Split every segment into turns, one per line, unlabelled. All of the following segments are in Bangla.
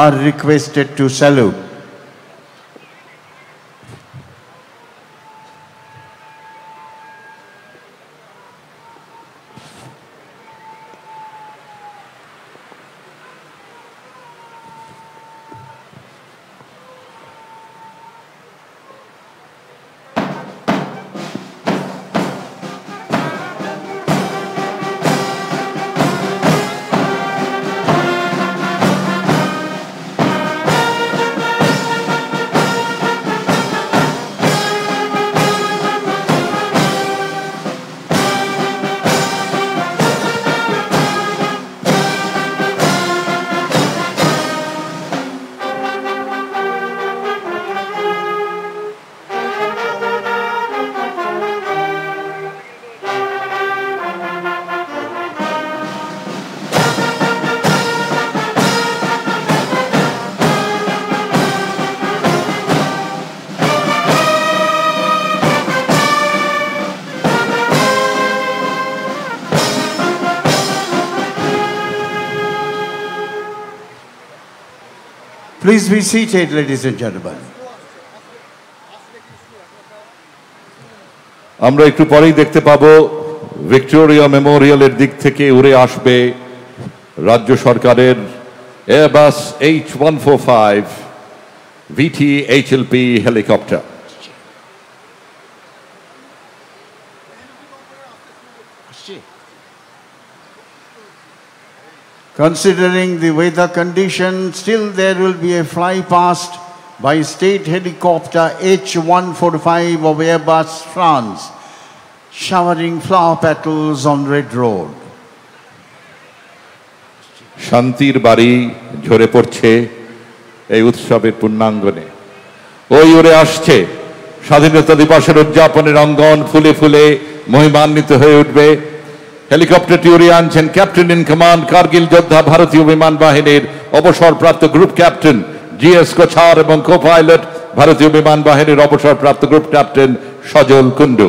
are requested to salute. Please be seated, ladies and gentlemen.
আমরা একটু পরেই দেখতে পাবো ভিক্টোরিয়া মেমোরিয়ালের দিক থেকে উড়ে আসবে রাজ্য সরকারের Airbus H145 VT-HLP helicopter.
Considering the weather conditions, still there will be a fly past by state helicopter H145 of Airbus France, showering flower petals on Red Road.
শান্তির বাড়ি ঝরে পড়ছে এই উৎসবের পূর্ণাঙ্গনে। ওই উড়ে আসছে স্বাধীনতা দিবসের উদযাপনের অঙ্গন, ফুলে ফুলে মহিমান্বিত হয়ে উঠবে। হেলিকপ্টারটি উড়িয়ে আনছেন ক্যাপ্টেন ইন কমান্ড কার্গিল যোদ্ধা ভারতীয় বিমান বাহিনীর অবসরপ্রাপ্ত গ্রুপ ক্যাপ্টেন GS কোছার এবং কো পাইলট ভারতীয় বিমান বাহিনীর অবসরপ্রাপ্ত group captain Sajal Kundu.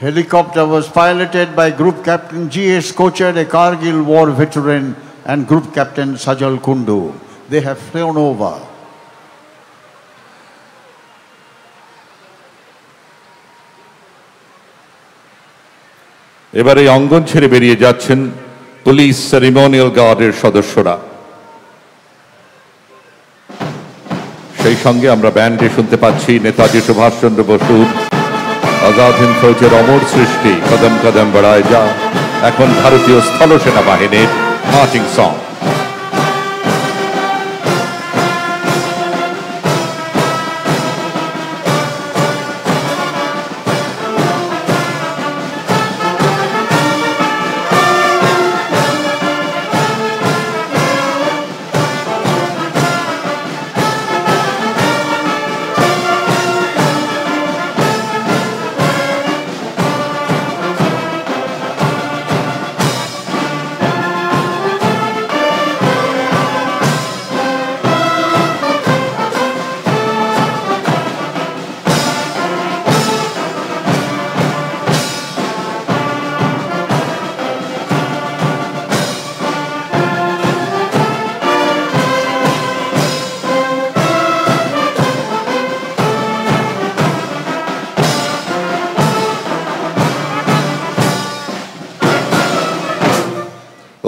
Helicopter was piloted by Group Captain GS Kochar, a Kargil war veteran, and Group Captain Sajal Kundu. They have flown over.
এবারে অঙ্গন ছেড়ে বেরিয়ে যাচ্ছেন পুলিশ সেরিমোনিয়াল গার্ডের সদস্যরা। সেই সঙ্গে আমরা ব্যান্ডে শুনতে পাচ্ছি নেতাজি সুভাষচন্দ্র বসুর আজাদ হিন্দ ফৌজের অমর সৃষ্টি কদম কদম বড়ায় যা, এখন ভারতীয় স্থল সেনাবাহিনীর মার্চিং সং।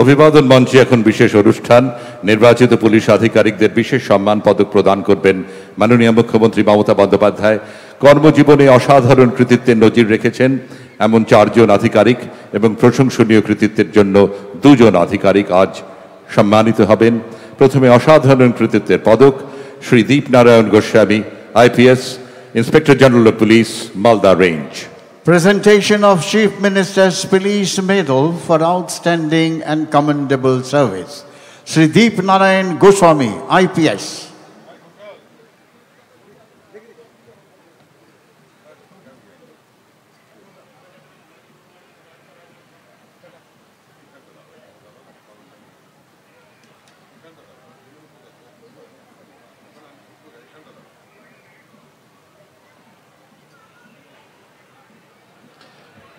অভিবাদন মঞ্চে এখন বিশেষ অনুষ্ঠান। নির্বাচিত পুলিশ আধিকারিকদের বিশেষ সম্মান পদক প্রদান করবেন মাননীয় মুখ্যমন্ত্রী মমতা বন্দ্যোপাধ্যায়। কর্মজীবনে অসাধারণ কৃতিত্বের নজির রেখেছেন এমন 4 জন আধিকারিক এবং প্রশংসনীয় কৃতিত্বের জন্য 2 জন আধিকারিক আজ সম্মানিত হবেন। প্রথমে অসাধারণ কৃতিত্বের পদক Shri Dipnarayan Goswami, IPS, inspector general of police, Malda range.
Presentation of Chief Minister's Police Medal for Outstanding and Commendable Service. Shri Deep Narayan Goswami, IPS.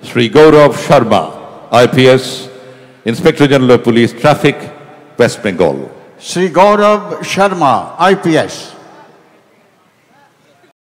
Shri Gaurav Sharma, IPS, Inspector General of Police, Traffic, West Bengal.
Sri Gaurav Sharma, IPS.